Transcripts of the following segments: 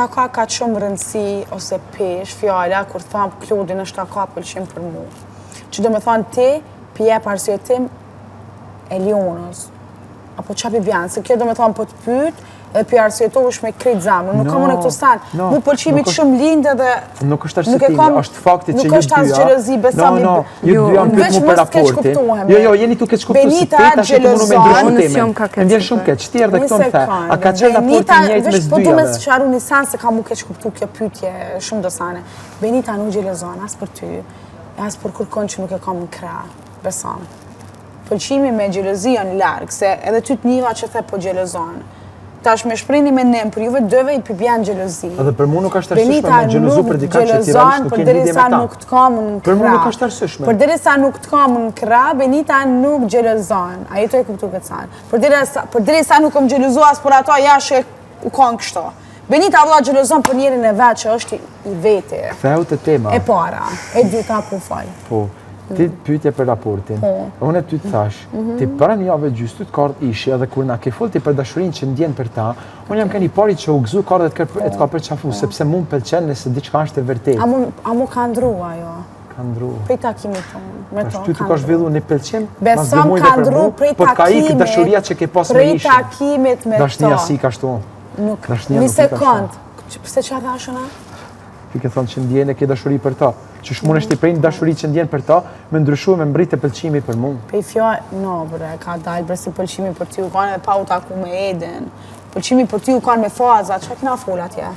qa ka shumë rëndësi ose pesh, fjalla, kur thamë Klodin është ka pëlqim për mu. Që do me thonë ti, pje arsyetim e Lionës. Apo qa pi bjanë, se kjo do me thonë po të pyt, edhe për arsjetohush me krejt zamër. Nuk kam unë e këto stanë. Mu pëlqimit shumë lindë edhe... Nuk është arsjetimi, është fakti që ju dyja... Nuk është asë gjelozi, besam... Ju dyja më pyt mu për raportin. Jo, jeni tu keq kuptu se ti ta që të munu me ndryshë temen. Më vjen shumë keq, ti dhe këto më the. A ka qenë raportin njëjtë mes dyjave? Po du me së qaru një sanë se ka mu keq kuptu kjo pytje shumë dosane. Benita nuk gjelozon, as për ty, as për kërkon që nuk e kam në kra, besam. Pëlqimi me gjelozia në largë, se edhe ty të njiva që the po gjelozon. Tash me shprehni me nem për juve dëve i përbjan gjelozi. Edhe për mu nuk është arsyeshme me gjelozu për dika që ti realisht nuk e lidhje me ta. Për mu nuk është arsyeshme. Përderisa nuk të kam në kra, Benita nuk gjelozon. A jeto e kuptu këtë sanë. Përderisa nuk kom gjelozu as për ato, jashtë u kanë kështo. Benita vëlla gjelozon për njerin e vetë që është i vete. Ktheu te tema. E para, e dyta po fal. Po. Ti pyetje për raportin. Unë ty të thash, ti para një javë gjysmë të kart ishi edhe kur na ke folti për dashurinë që ndjen për ta, unë jam keni pari që u gëzu kart të ka përçafu, sepse mua m'pëlqen nëse diçka është e vërtetë. A mu ka ndrua ajo? Ka ndrua. Prej takimit tonë. Me to. Ty të ka zhvillu një pëlqim? Besom ka ndru prej takimit. Po të ka ikë dashuria që ke pas me ishin. Prej takimit me to. Dashnia si ka shtu. Nuk. Një sekund. Pse qa thashëna? Ti ke thonë që ndjen e ke dashuri për ta. Që shmune është i prejnë dashuri që ndjen për ta, me ndryshu me mbrit e pëlqimi për mu. Pej fjallë, no bre, ka dalë bre si pëlqimi për ty u kanë edhe pa u taku me Eden. Pëlqimi për ty u kanë me faza, që kina full atje?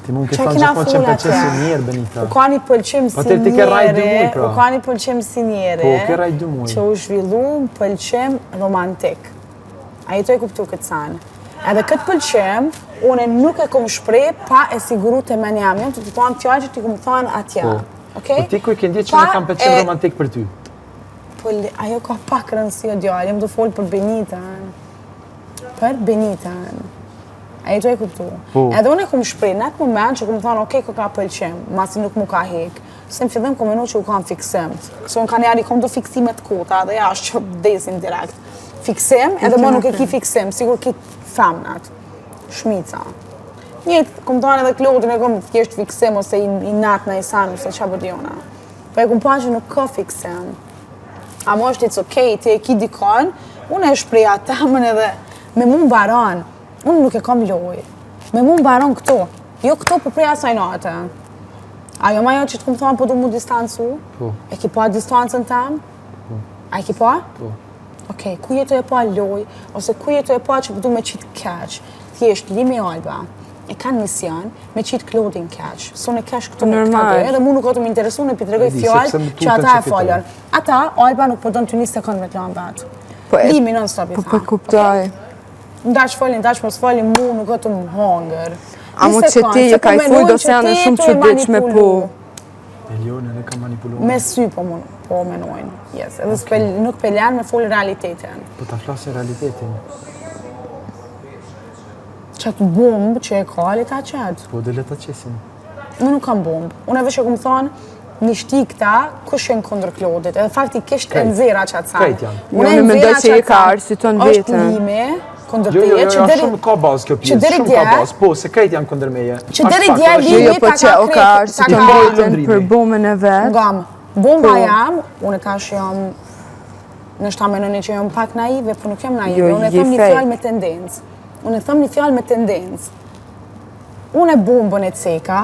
Ti mund ke thonë që që pëlqim si njerë, Benita. U kanë i pëlqim si njerë, u kanë i pëlqim si njerë, po, ke raj 2 muaj. Që u zhvillu pëlqim romantik. A jeto e kuptu këtë sanë. Edhe këtë pëlqim, une nuk e kom shprej pa e siguru të men jam, të të tonë fjallë që ti kom thonë atje. Po ti ku i këndi që me kam pëlqim romantik për ty? Po ajo ka pak rëndësi o djallë, jem do folë për Benitën. Për Benitën. A jeto e kuptu. Edhe une kom shprej në atë moment që kom thonë, okej, ka pëlqim, masi nuk mu ka hek. Se në fillim kom menu që u kam fiksim. Këso në kanë jari kom do fiksimet kota, dhe ja është që desin direkt. Fiksim, edhe mo nuk e ki fiksim, sigur ki famnat. Shmica. Njëtë, kom tonë edhe Klodin e kom thjesht fiksim ose i natë në i sanë, ose qa bëdjona. Po e kom pa që nuk ka fiksim. A mo është it's okej, ti e ki dikon, unë e shpreja temën edhe me mu mbaron. Unë nuk e kam loj. Me mu mbaron këto. Jo këto për preja sajnate. Ajo ma jo që të kom thonë po du mu distancu? Po. E ki pa distancën tem? Po. A e ki pa? Po. Okej, ku jeto e pa loj, ose ku jeto e pa që përdu me qitë keq, thjesht, Limi Alba, e kanë mision me qitë Klodin keq. So në keq këtu me këta dhe, edhe mu nuk o të më interesu në pitregoj fjallë që ata e folën. Ata, Alba nuk përdojnë të 1 sekund me të lanë vetë. Limi non stop i tha. Po kuptoj. Ndash folin, ndash mos folin, mu nuk o të më hongër. A mu që ti e ka i full do se janë shumë që dyq me pu. Elionën e ka manipuluar. Me sy po menojnë, yes. Edhe nuk peljan me folë realitetin. Po ta flasë realitetin. Qatë bombë që e ka, le ta qatë. Po dhe le ta qesim. Unë nuk kam bombë. Unë e vështë e këmë thonë, një shti këta, kush jenë kundër Klodit. Edhe faktikisht e nëzira qatë sanë. Krejt janë. Unë mendoj që i ka arsyton vetën. Është Limi, kundër Jo, teje, që deri... shumë ka bazë kjo pjesë, shumë ka bazë. Po, se krejt janë kundër meje. Që deri dje Limi po që o ka arsyton vetën për bombën e vetë. Ngam, bomba jam, unë tash jam... Nështë ta menoni që jam pak naive, po nuk jam naive. Unë e thëm një fjallë me tendencë. Unë e thëm një fjallë me tendencë. Unë e bombën e ceka,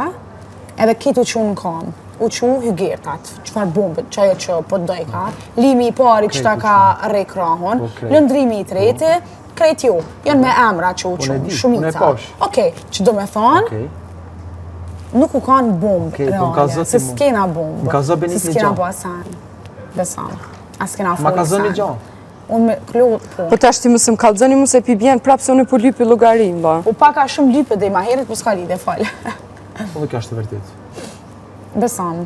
edhe kitu që unë kam. U që hygertat, qëfar bombët, që ajo që po të dojka. Limi i pari që ta ka rekrahon, lëndrimi i treti, krejt ju. Janë me emra që u që, shumica. Okej, që do me thonë, nuk u kanë bombë reale, se s'kena bombë. Më ka zë Benit një Se s'kena bo asan. Besan. A s'kena folë Ma ka zë një gjo. Unë me Klod, po. Po tash ti mësë më kalzoni mu se pi bjen prapë se unë po lypi llogarin, ba. U paka shumë lype dhe i ma heret, po s'ka lide, falë. Po dhe ka është të vërtit. Besan.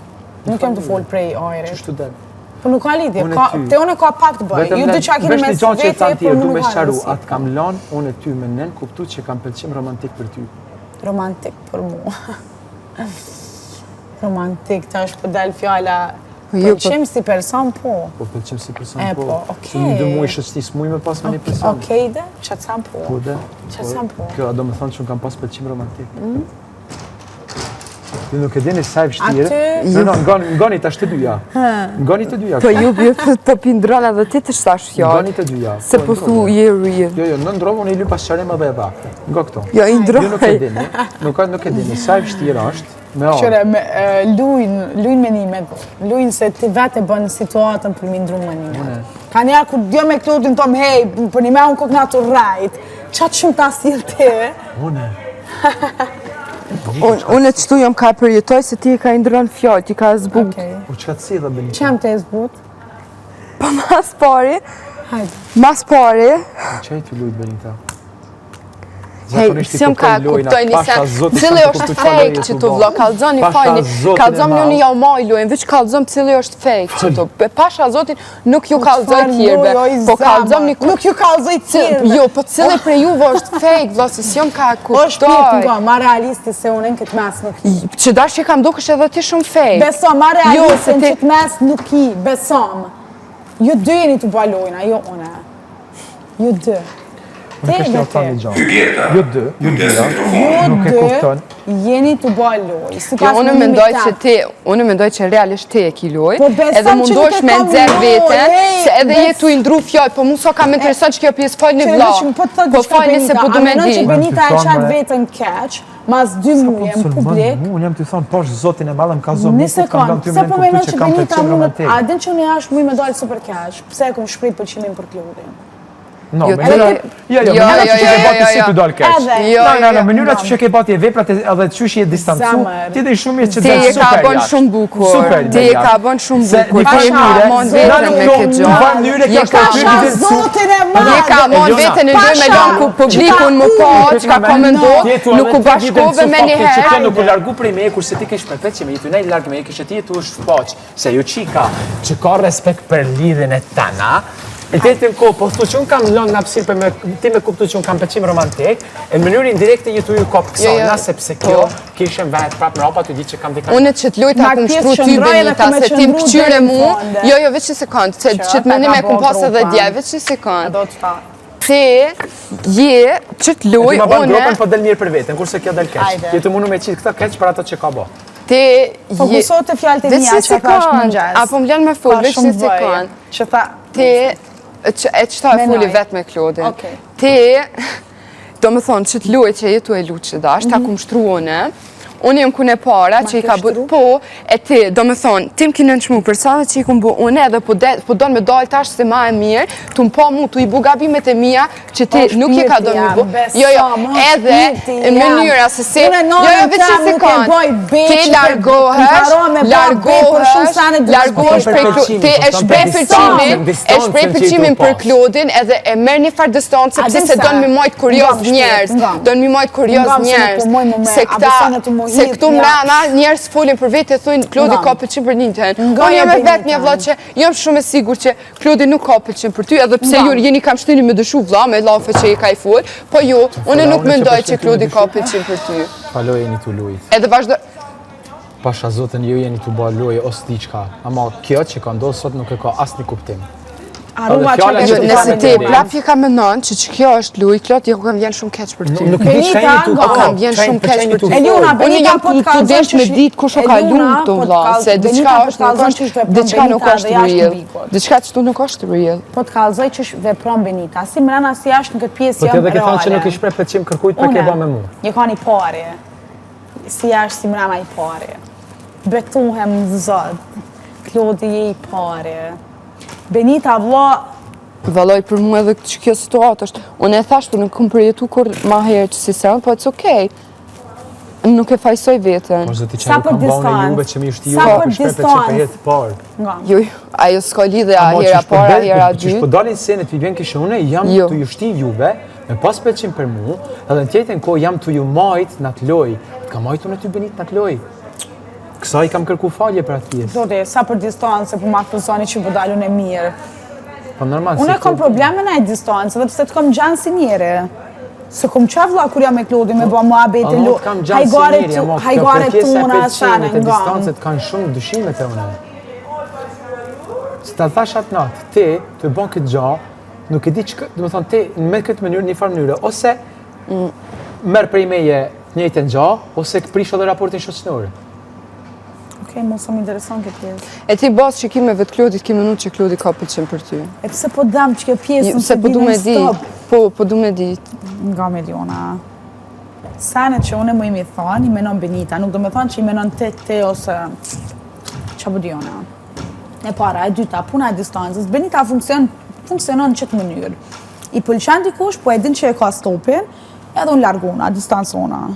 Nuk jem të folë prej ajre. Qështu del? Po nuk ka lidhje, te unë ka pak të bëj. Ju dy qa keni mes vete, po du nuk me ka sharu, rëndësi. atë kam lanë, unë e ty me nën, kuptu që kam pëlqim romantik për ty. Romantik për mu. Romantik, ta është për del fjalla. Jo, Pëlqim si person, po. Po pëlqim si person, E, po. po, okej. Që një 2 muaj shështis muaj me pas me një person. Okej dhe, qatë sam po. Po dhe. Qatë sam po. Kjo do me thonë që unë kam pas pëlqim romantik. Ju nuk e dini sa e vështirë. No, ngani tash të dyja. Ngani të dyja. Po ju po pindron edhe ti të shtash fjalë. Ngani të dyja. Se po thu je real. Jo, në ndrovë unë i lyp pas qarem edhe e dha. Nga këto. Jo, i ndroj. Ju nuk e dini. Nuk e dini sa e vështirë është. Qëre, lujnë menimet, lujnë se ti vetë e bënë situatën për mi ndru menimet. Ka njerë kur djo me Klodin tom, hej, për një me unë kokë natë rajt, qatë shumë ta stilë ti? Unë qëtu jam ka përjetoj se ti ka indron fjallë, ti ka zbut. U që ka të si dhe Benita? Qem të e zbut? Pa mas pari, Që e ti lujt Benita? Hej, si jam ka kuptoj një sen, cili është fake që të vlo, kalzoni fajni, kalzom ju një jau maj lujnë, veç kalzom cili është fake që të, pasha zotin nuk ju kalzoj tjirbe, po kalzom një nuk ju kalzoj tjirbe. Jo, po cili për juve është fake, vlo, se si jam ka kuptoj. O shpirtë nga, ma realisti se unë në këtë mes nuk i. Që dash që kam duke është edhe ti shumë fake. Besom, ma realisti në këtë mes nuk i, besom. Ju dy jeni të balojna, jo une. Ju dy. Unë kështë një të një gjanë. Ju dy, nuk e kupton. Jeni të bëj loj. Unë mendoj që realisht te e ki loj, edhe mundosh me nëzër vetën, se edhe je tu indru fjallë, po mu so ka me interesant që kjo pjesë falë një vla, po falë se po du me di. A menon që Benita e qatë vetën keq, mas 2 muje në publik. Unë jam të thonë, posh zotin e madhëm ka zonë, një sekund, se po menon që Benita mundet, a din që unë jashtë muj me dojtë super keq, pse e kom shprit pëlqimin për Klodin? No, mënyra që ke bati si të dalë keq. No, mënyra që ke bati e veprat edhe të qysh je distancu, ti dhe i shumë që të super. Ti e ka bon shumë bukur. Ti e ka bon shumë bukur. Ti e ka mon vetën me këtë gjohë. Je ka mon vetën e dy me lanë ku publikun më po, që ka komendohë, nuk u bashkove me një herë. Që ti nuk u largu prej me, kurse ti kesh përpet që me jetu nej largë me, kështë ti jetu është fëpoq, se ju qika që ka respekt për lidhin e tana, e të jetin ko, po thë që unë kam lënë në apsirë për ti me kuptu që unë kam pëqim romantik, e në mënyrë indirekte jetu ju kopë kësona, sepse kjo kishen vetë prapë në ropa të di që kam dikant. Unë që të lujta ku më shtru ty Benita, se ti më këqyre mu, jo, veç një sekund, që të mendim e kum pas edhe dje, veç një sekund. Ti je që të luj, une... Ti ma banë gropën, po del mirë për vetën, kurse kjo del keq. Jetu mundu me qitë këta keq për ato që ka bo. Fokusohet të fjallë të mija që ka është mëngjes. Apo më lënë me full, veç një sekund. Që tha... Ti, e qëta e fulli vetë me Klodin. Ti, do me thonë që të luaj që jetu e luqë që dash, ta ku më shtru unë jem kune para që i ka bërë, po, e ti, do me thonë, ti më kinë në qmu për sa dhe që i kumë bërë unë edhe po do në me dalë tash se ma e mirë, tu më po mu, tu i bu gabimet e mia, që ti nuk i ka do në bu. Jo, edhe, në mënyra se si, jo, veç një sekund, ti largohesh ti e shprej përqimin për Klodin edhe e merë një farë distancë, pëse se do në mi mojtë kurios njerës, se këtu mrena njerës folin për vetë e thujnë Klodi ka pëlqim për një tënë. Unë jam e vetë një vla që jam shumë e sigur që Klodi nuk ka pëlqim për ty, edhe pse ju jeni kam shtini me dëshu vla, me lafe që i ka i full, po ju, unë nuk mendoj që Klodi ka pëlqim për ty. Faloj jeni të lujt. Edhe vazhdo... Pasha zotën ju jeni të ba lujë ose diqka, ama kjo që ka ndodhë sot nuk e ka asë një kuptim. Nëse ti prapje ka menon që kjo është luj, Klod, jo kam vjen shumë keq për ty. Nuk e di që ka një kam vjen shumë keq për ty. Unë jam të desh me ditë kush o ka lumë këtu vla, se diçka nuk është real. Diçka që tu nuk është real. Po të kalzoj që është vepron Benita, si mrena si ashtë në këtë pjesë Po jam të edhe ke thonë që nuk ishpre pëlqim kërkujt për ke ba me mu. Një ka një pare, si ashtë si mrena i pare. Betohem zot, Klodi je i pare. Benita, vla... Valoj për mu edhe që kjo situatë është. Unë e thashtu, nuk këmë përjetu kur ma herë që si sen, po it's okej. Nuk e fajsoj vetën. Sa për distancë. Sa për distancë. Jo, ajo s'ka lidhe a hera para, hera dy. Që po dalin senet, vi vjen kështë une, jam të ju shti juve, me pas pëlqim për mu, edhe në tjetën ko jam të ju majt në të loj. Të ka majtu në ty Benit në të loj. Kësa i kam kërku falje për atë pjesë. Dore, sa për distancë, për ma këpëzoni që po dalun e mirë. Po normal, unë e kom probleme në e distancë, dhe pëse të kom gjanë si njëre. Se kom qavla kur jam e Klodi me ba mua bete lu, hajgare tuna, shane nga. Distancët kanë shumë dyshimet e une. Se ta thash atë natë, ti të bon këtë gja, nuk e di që, dhe me thonë, ti me këtë mënyrë, një farë mënyrë, ose merë prej meje njëjtën gja, ose këprish edhe raportin shoqënore. Okej, mos më intereson këtë pjesë. E ti bas që ki me vetë Klodit, ki menu që Klodi ka pëlqen për ty. E pse po dam që kjo pjesën Se po du me di, po du me di. Nga miliona. Sanet që une më imi thonë, i menon Benita, nuk do me thonë që i menon te ose që po diona. E para, e dyta, puna e distancës. Benita funksionon në qëtë mënyrë. I pëlqen dikush, po e din që e ka stopin, edhe unë largona, distancona.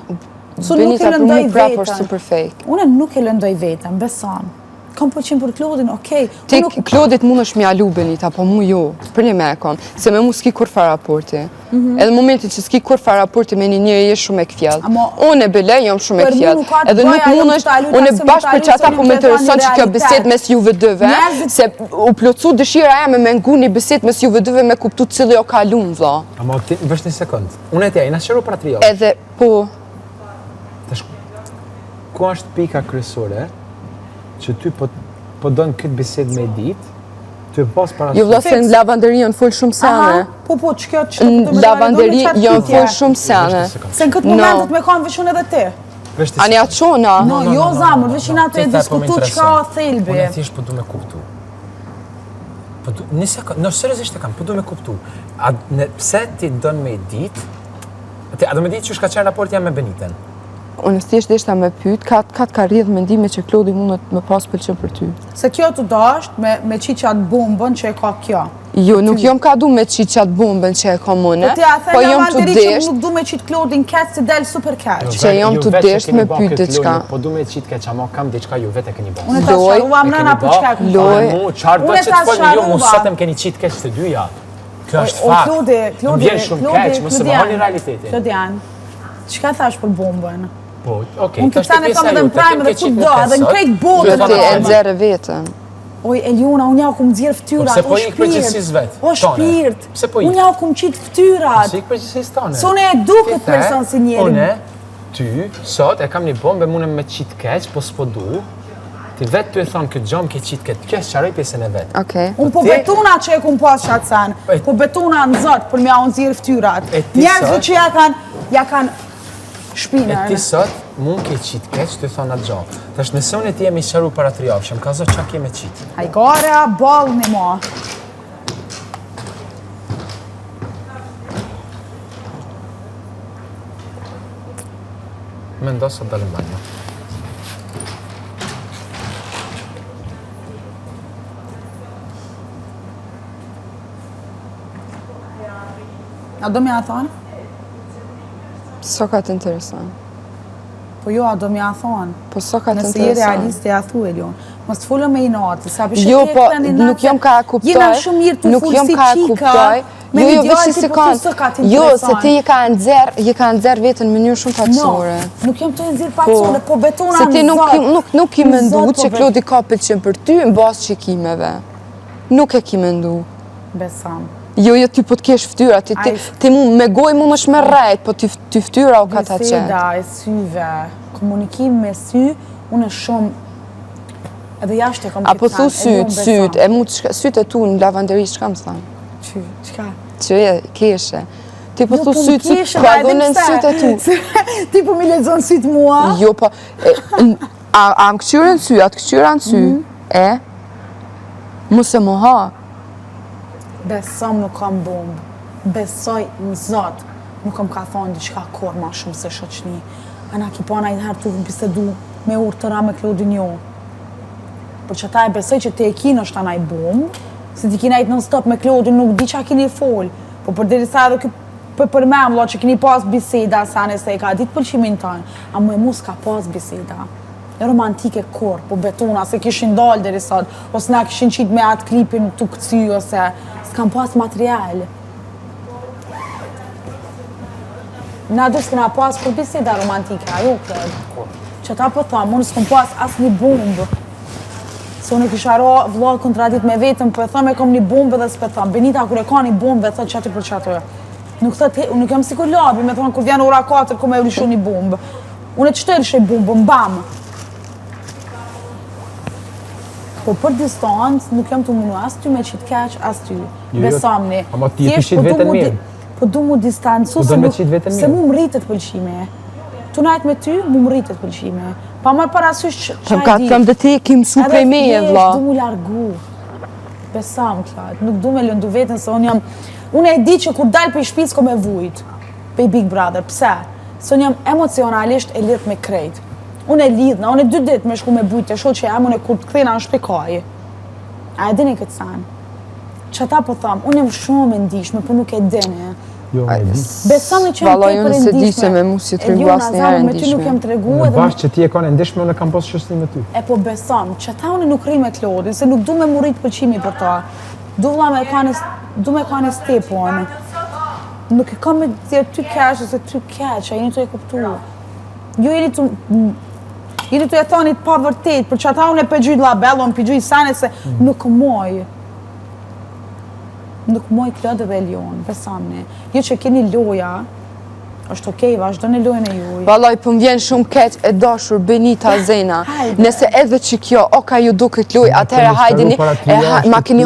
Benita për mu prapë është super fake. Une nuk e lëndoj vetën, besan. Kam pëlqen për Klodin, okej. Ti Klodit mund është mjalu Benita, po mu jo, për një me e kon. Se me mu s'ki kur fa raporti. Edhe momentin që s'ki kur fa raporti me një njëri je shumë e këfjell. Unë e bele, jam shumë e këfjell. Edhe nuk mund është, unë e bashkë për që ata po me intereson që kjo biset mes juve dëve, se u plotësu dëshira e me ngu një biset mes juve dëve me kuptu cili o kalun, vla. Amo, vështë një sekund. Unë e tja, i nashëru para 3 javë. Edhe, po... Ku është pika kryesore që ty po donë këtë bised me ditë, ty e pas para... Jo vla se në lavanderi janë full shumë sene. Po, që kjo që... Në lavanderi janë full shumë sene. Se në këtë momentet me kanë vëshun edhe ti. Ani atë qona? No, jo zamër, vëshin atë e diskutu që ka o thelbi. Unë e thjesht po du me kuptu. Një sekund, seriosisht e kam, po du me kuptu. Pse ti donë me ditë, a do me ditë që shka qenë raport jam me Beniten? Unë thjesht deshta me pyet, ka rrjedh mendime që Klodi mundet me pas pëlqen për ty. Se kjo të dasht me qiqat bombën që e ka kjo. Jo, nuk jom ka du me qiqat bombën që e ka mëne, po jom të desht... Nuk du me qit Klodin keq se del super keq. Që jom të desht me pyet diçka. Po du me qit keq, ama kam diçka ju vetë e keni bërë. Unë ta sharuam nëna për çka e Loj. Qarë do që të folë ju, mu sotëm keni qit keq të dyja. Kjo është fakt. Më bjen shumë keq, më se më honi realitetin. Klodian, çka thash për bombën? Po, okej, unë këtë tane kam edhe në prajme dhe ku do, edhe në krejt bodën. Ti e nxerë vetën. Oj, Eliona, unë ja ku më dzirë ftyrat, o shpirt. O shpirt. Unë ja ku më qitë ftyrat. Se i përgjësis tane. Se unë e du këtë person si njerim. Unë, ty, sot, e kam një bombë, mune me qitë keq, po s'po du. Ti vetë ty e thonë këtë gjomë ke qitë këtë keq, qaroj pjesën e vetë. Okej. Unë po betuna që e ku më pas qatë sanë. Po betuna në zotë për mja unë dzirë ftyrat. Njerëzve që ja kanë shpinën. E ti sot, mund ke qitë keq, të thonë atë gjomë. Tash nëse unë e ti jemi sharu para 3 javë, që më ka zot qa ke me qitë. Hajgare, balë një ma. Me ndo sot dalë banjo. A do me a thonë? So ka të interesan. Po jo, a do me a thonë. Po so ka të interesan. Nëse je realiste, a thu e lion. Mos të fullë me i natë, sa për jo, po, nuk jom ka kuptoj. Jena shumë mirë të fullë si qika. Me një djallë ti po të së ka të interesan. Jo, se ti je ka nëzër vetën në mënyrë shumë paksore. No, nuk jom të nëzirë paksore, po betona në zotë. Se ti nuk i mendu që Klodi ka pëlqen për ty në basë qikimeve. Nuk e ki mendu. Besam. Jo, ti po t'kesh ftyra, ti me goj mund është me rejt, po ti ftyra o ka ta qenë. Biseda e syve, komunikim me sy, unë shumë, edhe jashtë e kom këtë apo thu syt, syt e tu në lavanderi, qka më thanë? Qka? Që e, keshe. Ti po thu syt, ka dhune në syt e tu. Ti po mi lezon syt mua? Jo, po, a më këqyre në sy, a të këqyre në sy, mu se më ha. Besom nuk kam bombë, besoj në Zotë, nuk kam ka thonë diçka korë ma shumë se shoqni. Ana ki po ana i herë tu bisedu me urë të ra me Klodin jo. Për që ta e besoj që te e kinë është anaj bombë, se ti kina i të non-stop me Klodin nuk di qa kini folë, po për diri sa edhe për me mlo që kini pas biseda sa nëse e ka ditë pëlqimin tanë, a mu e mu s'ka pas biseda. Romantike kur, po betona, se kishin dalë deri sot, ose na kishin qitë me atë klipin të këcy, ose s'kam pas material. Na dhe s'kina pas për biseda romantike, ajo kred. Që ta po thamë, unë s'kom pas asë një bombë. Se unë kisha ro vlog kontradit me vetëm, po e thëmë e kom një bombë dhe s'pe thëmë. Benita, kur e ka një bombë, dhe thëtë qatë për qatë. Nuk jam si kur labi, me thëmë, kur vjen ora 4, ku me u lishu një bombë. Unë e qëtë lishe bombë, mbamë. Po për distancë, nuk jam të munu as ty me qitë keq, as ty. Besamni. Ama ti e të qitë vetën mirë. Po du mu distancu, se mu më rritët pëlqime. Tu najt me ty, mu më rritet pëlqime. Pa marë parasysh që Të më ka të kam dhe ti ki mësu prej meje, vla. Edhe du mu largu. Besam, Klad, nuk du me lëndu vetën se unë e di që kur dalë për i shpicë ko me vujt, për i Big Brother, pse? Se unë jam emocionalisht e lidh me krejt. Unë e lidhna, unë e 2 ditë me shku me bujt të shoqë që jam, unë e kur të këthena në shpikaj. A e dini këtë sanë? Që ta po thamë, unë jam shumë e ndishme, për nuk e dini. Jo, me di. Besam që jam Valoj, unë se di se me mu si të regu asë njëherë me ty nuk jam të regu Në bashkë që ti e ka në ndishme, unë e kam posë shështi me ty. E po besam, që ta unë nuk ri me Klodin, se nuk du me murit pëlqimi për ta. Du me ka në stepon. Nuk e ka me tjerë ty keq, ose ty keq, a jeni të e kuptu. Jo jeni të jetonit pa vërtet, për që ta unë e për gjyjt labellon, për gjyjt sane, se nuk moj. Nuk moj Klod edhe Elion, besamni. Jo që keni loja, është okej, vazhdo në lojën e juj. Valoj, për më vjen shumë keq e dashur Benita Zena. Nëse edhe që kjo, ka ju duket loj, atëherë hajdini, ma keni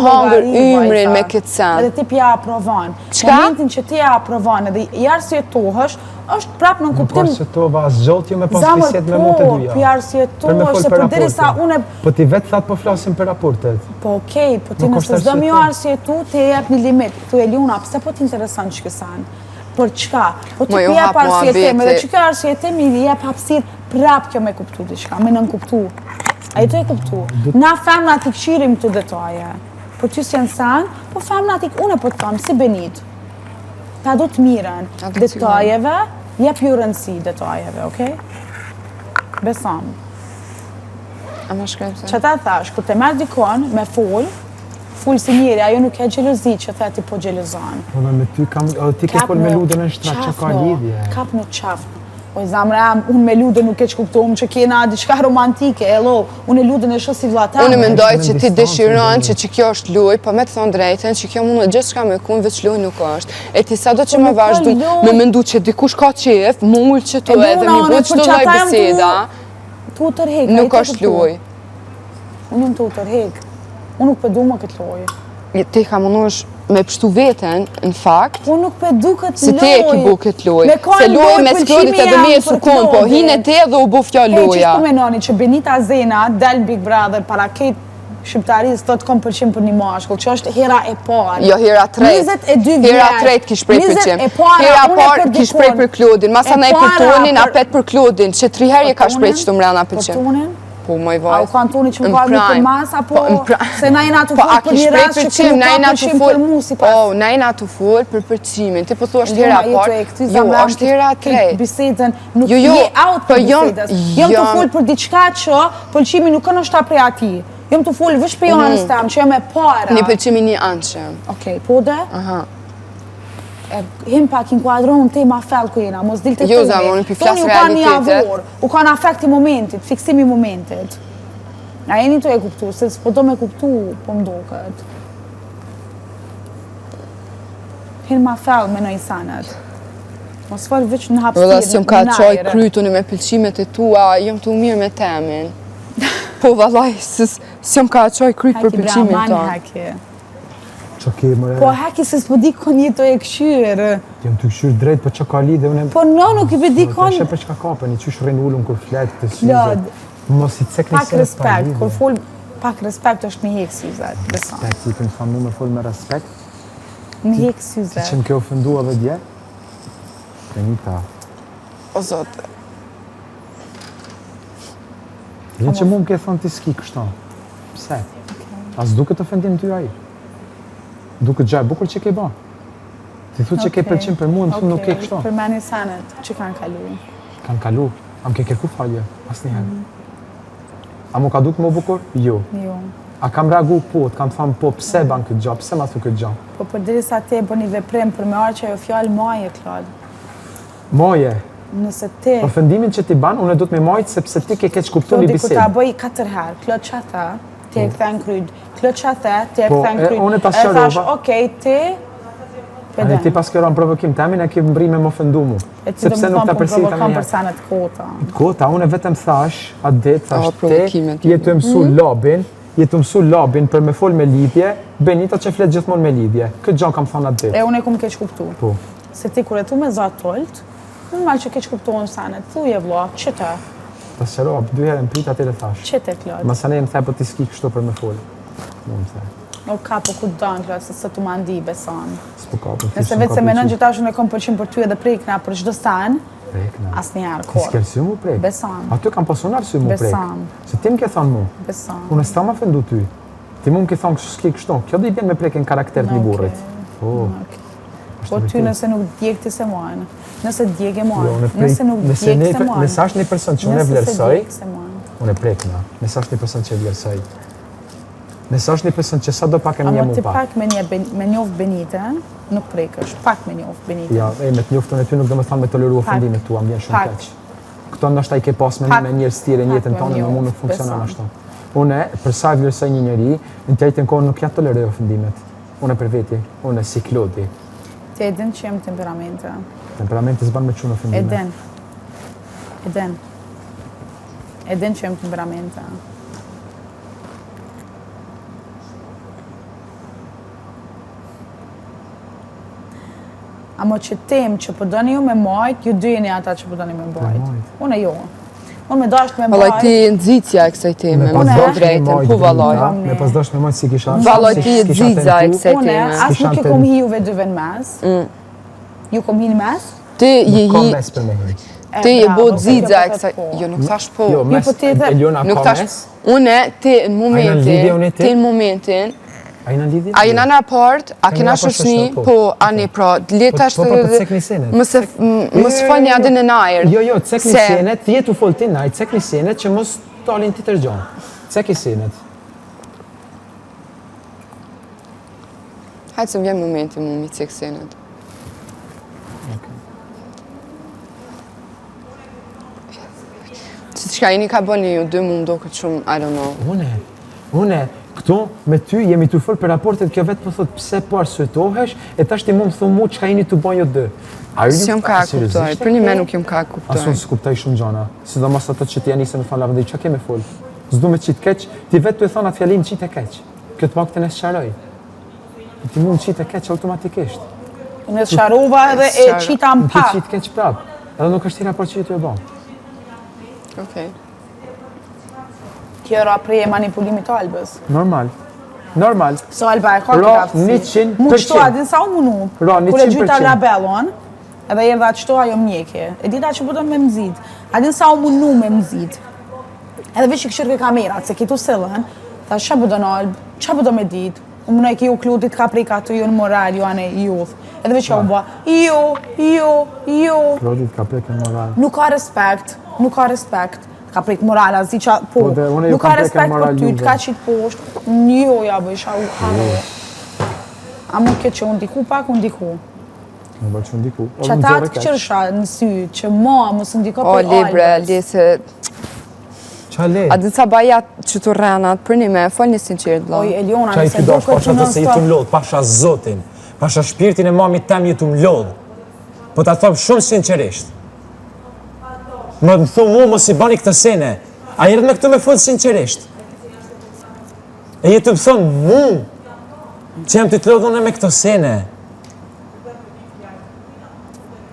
hangër ymrin me këtë sen. Edhe ti pja aprovan. Qka? Momentin që ti aprovan edhe i arsyetohësh, është prapë në kuptim... Nuk është që to vas gjotë, jo me pas biset me mu të duja. Për arsyetohësh, se për diri sa une... Po ti vetë thatë po flasim për raportet. Po okej, po ti nëse zdo mi arsyetu, ti jep një limit. Tu Eliona, pse po t'interesan që kësan? Për çka? Po ti jep arsyetim, edhe që kjo arsyetim i jep hapësirë prapë kjo me kuptu diçka, me nën kuptu. A i të e kuptu? Na femna t'i këshirim të detaje. Për ty si janë san, po femna t'i une po të thamë, si Benit. Ta do të miren detajeve, jep ju rëndësi detajeve, okej? Besam. A ma shkrem se? Që ta thash, kur te merë dikon me full si njeri, ajo nuk e gjelozi që the ti po gjelozan. Po me ty ti ke fol me ludën e shtrat që ka lidhje. Kap në qafë. Oj, zamre jam, unë me ludën nuk e që kuptohëm që kena diçka romantike, unë e ludën e shë si vlatanë. Unë mendoj që ti dëshiron që kjo është luj, po me të thonë drejten që kjo mundë gjithë shka me kun, veç luj nuk është. E ti sa do që me vazhdu me mendu që dikush ka qef, mull që tu edhe mi bu që tu loj biseda, nuk është luj. Unë jam të tërhek. Unë nuk përdu më këtë luj. Ti ka mundosh me pështu veten, në fakt, unë nuk përdu këtë si ti e ki bu këtë loj. Se loj me Sklodit edhe me e sukon, po hine te dhe u bu fjo loja. Që shku menoni që Benita Zena del Big Brother para ketë shqiptarisë të kom pëlqim për një mashkull, që është hera e parë. Jo, hera tret. Hera tret kish prej pëlqim. Hera parë kish prej për Klodin, masa nej për Tonin, a pet për Klodin, që 3 herë ka shprej që të mrena pëlqim. Për Tonin? Po, moj vaj. A u ka Antoni që më ka për mas, apo se na jena të full për një rast që nuk ka pëlqim për mu si pas? O, na jena të full për përqimin, ti po thu është hera parë, jo, është hera tret. Bisedën, nuk je out për bisedës. Jom të full për diçka që pëlqimi nuk kanë është prej ati. Jom të full vësh për Johanës tam, që jam e para. Një pëlqimi një anqëm. Okej, po dhe? Him pak inkuadron te ma fel ku jena, mos dilte jo, zama, unë pi flas realitetet. U ka në afekt i momentit, fiksimi i momentit. A jeni të e kuptu, se s'po do me kuptu, po më doket. Him ma fel me në insanet. Mos fal veç në hapsirë, Vëlla, si jom ka qoj krytuni me pëlqimet e tua, jom të mirë me temin. Po vallaj, si jom ka qoj kryt për pëlqimin ta. Po heki se s'po di kon jeto e këshyrë. Jam të këshyrë drejt, po që ka lidhe, unë... Po no, nuk i di kon... Të shë për që ka kapën, i qysh rejnë ullum kur fletë të syzet. Mos i cek një pak respekt, kur full pak respekt është mi hek syzet, besan. Respekt, i kënë famu me full me respekt. Mi hek syzet. Ti që më ke ofendua dhe dje? Benita. O zote. Vjen që mu më ke thonë ti s'ki kështon. Pse? As duket ofendim ty aji? Duke gjaj bukur që ke ba. Ti thu që ke pëlqim për mu, në thu nuk ke kështo. Për meni sanet, që kanë kalu? Kanë kalu? Am ke kërku falje? As njëherë. A mu ka duk më bukur? Jo. Jo. A kam reagu po, të kam thamë po, pse ban këtë gjë, pse ma thu këtë gjë? Po për diri sa te bë një veprim për me arë që ajo fjallë maje, Klod. Maje? Nëse te... Ofendimin që ti ban, unë e du të me majtë sepse ti ke keq kuptu një bisedë. Klodi, ku ta bëj 4 herë, Klod që tha, ti e këthen kryd. Klod që the, ti e këthen kryd. Po, unë e pas qërova. E thash, okej, ti... Ane ti pas këron provokim të amin e ke mbri me më ofendu mu. Sepse nuk ta përsi të provokom për sanet kota. Kota, unë e vetëm thash, atë ditë, thash te, jetu e mësu labin për me fol me lidhje, Benita që flet gjithmonë me lidhje. Këtë gjo kam thonë atë ditë. E unë e kum keq kuptu. Po. Se ti kur e tu me za tolt, Normal që keq kuptohen sanet. Thuje vlla, ç'të? Ta sqarova 2 herë në pyet atëre thash. Ç'të Klod? Masane më the po ti ski kështu për më fol. Mund të them. O kapo ku don Klod se tu ma ndi beson. S'po ka po. Nëse vetë se menon që tash unë kom pëlqim për ty edhe prekna për çdo san. Prekna. Asnjëherë Ti kur. s'ke mu prek. Beson. Aty kam pasun arsye mu prek. Beson. Se ti më ke thënë mu. Beson. Unë s'tam ofendu ty. Ti më ke thënë kështu s'ke kështu. Kjo do i bën me prekën karakter të burrit. Po. Po ty nëse nuk djeg ti se mojnë. Nëse djeg e mojnë. Nëse nuk djeg se mojnë. Nëse është një person që unë e vlerësoj, se mojnë. unë e prekna. Nëse është një person që e vlerësoj. Nëse është një person që sa do pak e më një mu ti pa. pak me njoft Benite, nuk prekësh. Pak me njoft Benite. Ja, me të njoftën e ty nuk do më thamë me toleru ofendimet tua, më vjen shumë keq. Këto ndoshta i ke pas me njerëz të tjerë në jetën tonë, me mua nuk funksionon ashtu. Unë për sa vlerësoj një njeri, në të njëjtën kohë nuk ja toleroj ofendimet. Unë për veti, unë si Klodi. Ti e din që jem temperamente. Temperamenti s'ban me çun ofendime. E din që jem temperamente. Amo që tem që po doni ju me majt, ju dyjeni ata që po doni me bajt. Unë jo. Unë me dasht me Vallaj bajt. ti nxitja e kësaj teme, me të drejtën, po vallaj. Me pas dash me majt si kisha. Vallaj ti e nxitja e kësaj Unë teme. as nuk i kom hi juve dyve në mes. Ju kom hi në mes? Ti je Ka hi, mes për me hi. ti je bo nxitja e kësaj. Jo, nuk thash po. Jo, mes. Eliona Nuk ka thash. mes. Unë ti në lidhje unë momentin, e ti? ti në momentin, A jena lidhje? a jena në raport, a kena shoqni, po ani pra, letash Po cek një senet. mos fani adin në ajër. Jo, cek një senet, ti jetu fol ti naj, cek një senet që mos talin ti tërgjon. Cek një senet. Hajtë se më vjen momenti mu mi cek senet. Që të shka jeni ka bëni ju dy mu më do këtë shumë, I don't know. Une, këto me ty jemi të fol për raportet, kjo vetë po thot pse po arsyetohesh, e tash ti mu më thumu çka jeni të bën jo dy. S'jom ka kuptoj, për një me nuk jom ka kuptoj. Asun s'kuptoj shumë gjana, sidomos ato që ti janisë me thonë lavandej, çka kemi fol? S'du me qit keq, ti vetë të thon atë fjalim qit e keq. Kjo të paktën e sqaroj. Ti mund qit e keq automatikisht. Unë sharova edhe e qita më pa. Ti qit keq prap. Edhe nuk është i raport që ti e bën. Okej. Kjo era prej manipulimit të Albës. Normal. So Alba e ka këtë aftësi. 100%. Mu qëto adin sa u munu. Ra, 100%. Kure gjyta labellon, edhe erdha qëto ajo mjekje. E dita që përdojnë me mëzit. Adin sa u munu me mëzit. Edhe veç i këshirë ke kamerat, se kitu sëllën, tha që përdojnë Albë, që përdojnë me dit, u mënoj ki ju Kludit ka prej ka të ju në moral, ju anë i juth. Edhe veç ka u ba, jo. Kludit ka prej në moral. Nuk ka respekt. Ka prek moral, a zi qa, po, nuk ka respekt për ty, t'ka qitë poshtë, njo ja bëjsha u hanë. A më këtë që unë diku pak, unë diku. Në bërë që unë diku. Që ta të këqërsha në sy, që ma mësë ndiko për Albës. O, libre, lese... Qa le? A din sa baja që të rrenat, për një me, fol një sinqert, bla. Oj, Eliona, Qa i nëse ty do dash, këtë pasha të se jetu m'lodh, pasha zotin, pasha shpirtin e mamit tem jetu m'lodh. Po ta thom shumë sinqerisht. Më thu mu mos i bani këtë sene. A jërët me këtë me fund sinqerisht. E jetë më thonë mu, që jam të të lodhune me këtë sene.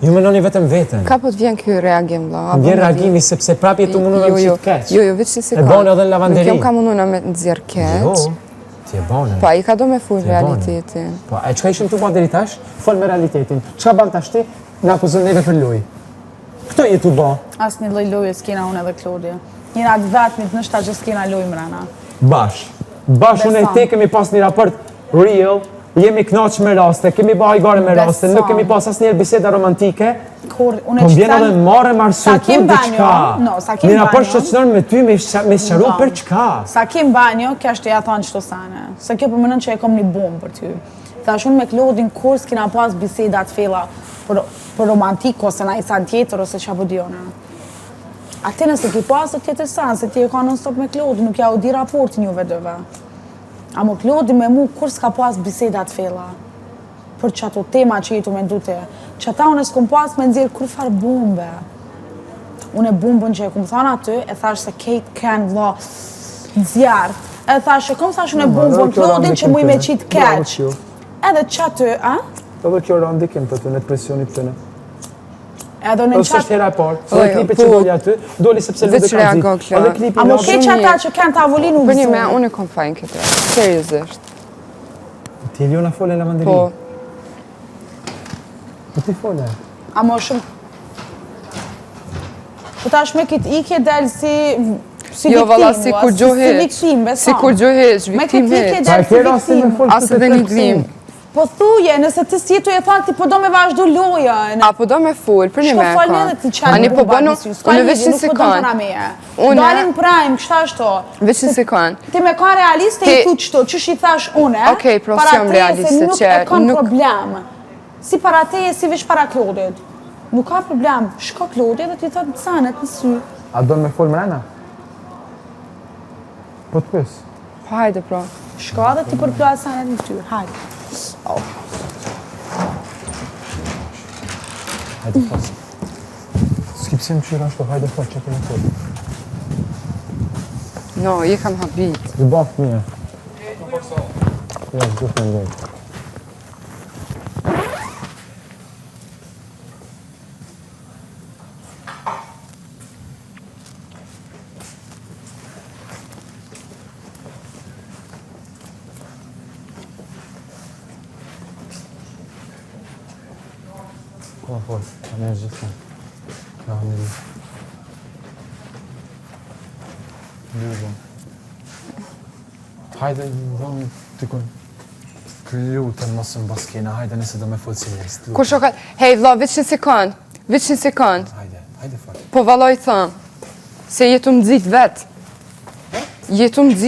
Ju menoni vetëm vetën. Ka po të vjen kjo reagim, bla. Më vjen reagimi sepse prap jetu mundu me më qitë keq. Jo, veç që si ka. E bone edhe në lavanderi. Nuk jom ka mundu me nëzirë keq. Jo, ti e bone. Pa, i ka do me full realitetin. Po, e qka ishim të bo deri tash, fol me realitetin. Qka ban tash ti, në akuzën neve për luj. Këto jetu bo. As një loj s'kena unë edhe Klodi. Njëra të vetëmit në shta që s'kena loj mrena. Bash unë e te kemi pas një raport real, jemi knaq me raste, kemi ba hajgare me raste, nuk kemi pas as njerë biseda romantike, po mbjena dhe mare marsu tu dhe qka. Një raport shëqënër me ty me sharu për qka. Sa kim banjo, kja është ja thonë qëto sane. Se kjo përmenën që e kom një bomë për ty. Thash unë me Klodin kur s'kina pas bisedat fela për romantik, ose na i sa tjetër, ose qa përdjona. A ti nëse ki pas të tjetër sanë, se ti e ka non-stop me Klodin, nuk ja u di raportin juve dëve. A mo Klodin me mu, kur s'ka pas bisedat fela? Për që ato tema që jetu me ndute. Që ata unë s'kom pas me nëzirë kur farë bombe. Unë e bombën që e kom thonë aty, e thash se Kate Ken vla zjarë. E thash e kom thash unë e bombën Klodin që mu i me qitë keq. Edhe që aty, a? Edhe kjo randikim të të në presionit të në. Edhe në Ose është hera e parë, edhe klipi që doli aty, doli sepse Lude ka nxit. Edhe klipi A më keq ata që kanë tavolinë u Për një me, unë e kom fajnë këtë, seriozisht. Ti Eliona fole la mandarin. Po. Po ti fole. A më shumë... Po tash me këtë ikje del si Jo, valla, si kur gjoheq. Si viktim, beson. Si kur gjoheq, viktim Me këtë ikje heq. del si viktim. Asë edhe një glim. Po thuje, nëse ti si tu e thonë, ti po do me vazhdu lojën. A po do me full, për një me Shko falë edhe ti qanë Ani po bënu, unë veç një Nuk po do sekund. të meje. Dalin prime, kështa shto. Veç një sekund. Ti me ka realiste i thu qëto, qësh i thash une. Okej, pro s'jam realiste, nuk që e kanë nuk- problem. Si para teje, si veç para Klodit. Nuk ka problem. Shko Klodit dhe ti thotë sanet në sy. A do me fol mrena? Po të pës. Po hajde, pro. Shko dhe ti përplas sanet në ty. Hajde. Hajde fos. S'ki pse më qyra ashtu, hajde fos që të në fol. No, je kam habit. Dë bafë mija. Ja, s'du të ndoj. Ko fol, a me është gjithë. Ja, në një. Ljubon. Hajde, dhëmë të kun. Lutën mos më baskena, hajde nëse do me folë si njërës. Kur shokat, hej vla, veç një sekund. Veç një sekund. Hajde fal. Po valoj thëm. Se jetu më dzit vet. Jetu më dzit